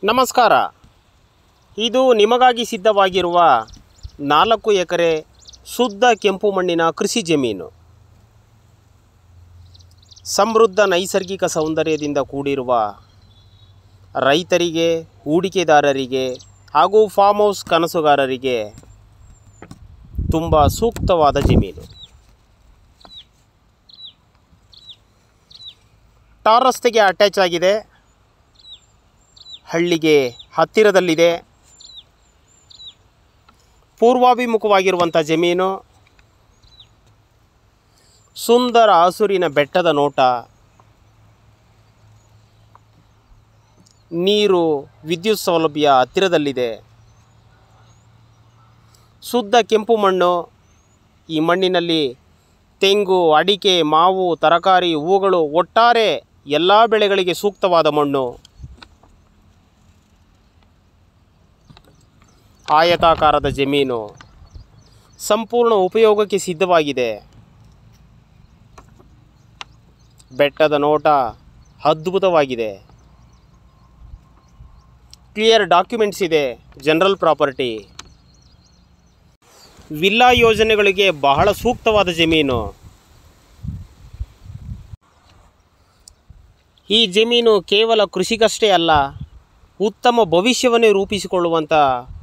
ನಮಸ್ಕಾರ. ಇದು ನಿಮಗಾಗಿ ಸಿದ್ಧವಾಗಿರುವ 4 ಎಕರೆ ಶುದ್ಧ ಕೆಂಪು ಮಣ್ಣಿನ ಕೃಷಿ ಜಮೀನು. ಸಮೃದ್ಧ ನೈಸರ್ಗಿಕ ಸೌಂದರ್ಯದಿಂದ ಕೂಡಿರುವ ರೈತರಿಗೆ, ಹೂಡಿಕೆದಾರರಿಗೆ ಹಾಗೂ ಫಾರ್ಮ್ ಹೌಸ್ ಕನಸುಗಾರರಿಗೆ ತುಂಬ ಸೂಕ್ತವಾದ ಜಮೀನು. ಟಾರ್ ರಸ್ತೆಗೆ ಅಟ್ಯಾಚ್ ಆಗಿದೆ. ಹಳ್ಳಿಗೆ ಹತ್ತಿರದಲ್ಲಿದೆ. ಪೂರ್ವಾಭಿಮುಖವಾಗಿರುವಂಥ ಜಮೀನು. ಸುಂದರ ಹಸುರಿನ ಬೆಟ್ಟದ ನೋಟ. ನೀರು, ವಿದ್ಯುತ್ ಸೌಲಭ್ಯ ಹತ್ತಿರದಲ್ಲಿದೆ. ಶುದ್ಧ ಕೆಂಪು ಮಣ್ಣು. ಈ ಮಣ್ಣಿನಲ್ಲಿ ತೆಂಗು, ಅಡಿಕೆ, ಮಾವು, ತರಕಾರಿ, ಹೂಗಳು, ಒಟ್ಟಾರೆ ಎಲ್ಲ ಬೆಳೆಗಳಿಗೆ ಸೂಕ್ತವಾದ ಮಣ್ಣು. ಆಯತಾಕಾರದ ಜಮೀನು ಸಂಪೂರ್ಣ ಉಪಯೋಗಕ್ಕೆ ಸಿದ್ಧವಾಗಿದೆ. ಬೆಟ್ಟದ ನೋಟ ಅದ್ಭುತವಾಗಿದೆ. ಕ್ಲಿಯರ್ ಡಾಕ್ಯುಮೆಂಟ್ಸ್ ಇದೆ. General property. ವಿಲ್ಲಾ ಯೋಜನೆಗಳಿಗೆ ಬಹಳ ಸೂಕ್ತವಾದ ಜಮೀನು. ಈ ಜಮೀನು ಕೇವಲ ಕೃಷಿಗಷ್ಟೇ ಅಲ್ಲ, ಉತ್ತಮ ಭವಿಷ್ಯವನ್ನೇ ರೂಪಿಸಿಕೊಳ್ಳುವಂಥ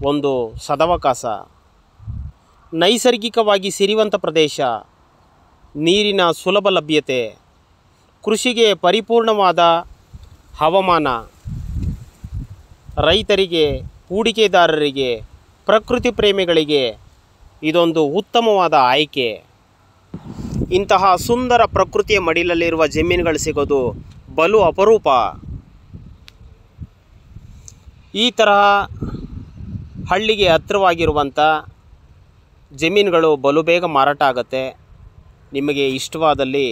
ಒಂದು ಸದವಕಾಶ. ನೈಸರ್ಗಿಕವಾಗಿ ಸಿರಿವಂತ ಪ್ರದೇಶ, ನೀರಿನ ಸುಲಭ ಲಭ್ಯತೆ, ಕೃಷಿಗೆ ಪರಿಪೂರ್ಣವಾದ ಹವಾಮಾನ, ರೈತರಿಗೆ, ಹೂಡಿಕೆದಾರರಿಗೆ, ಪ್ರಕೃತಿ ಪ್ರೇಮಿಗಳಿಗೆ ಇದೊಂದು ಉತ್ತಮವಾದ ಆಯ್ಕೆ. ಇಂತಹ ಸುಂದರ ಪ್ರಕೃತಿಯ ಮಡಿಲಲ್ಲಿರುವ ಜಮೀನುಗಳು ಸಿಗೋದು ಬಲು ಅಪರೂಪ. ಈ ತರಹ ಹಳ್ಳಿಗೆ ಹತ್ತಿರವಾಗಿರುವಂಥ ಜಮೀನುಗಳು ಬಲು ಬೇಗ ಮಾರಾಟ ಆಗುತ್ತೆ. ನಿಮಗೆ ಇಷ್ಟವಾದಲ್ಲಿ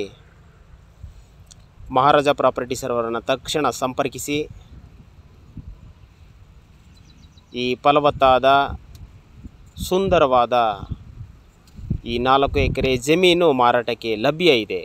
ಮಹಾರಾಜ ಪ್ರಾಪರ್ಟೀಸ್ ಅವರನ್ನು ತಕ್ಷಣ ಸಂಪರ್ಕಿಸಿ. ಈ ಫಲವತ್ತಾದ ಸುಂದರವಾದ ಈ 4 ಎಕರೆ ಜಮೀನು ಮಾರಾಟಕ್ಕೆ ಲಭ್ಯ ಇದೆ.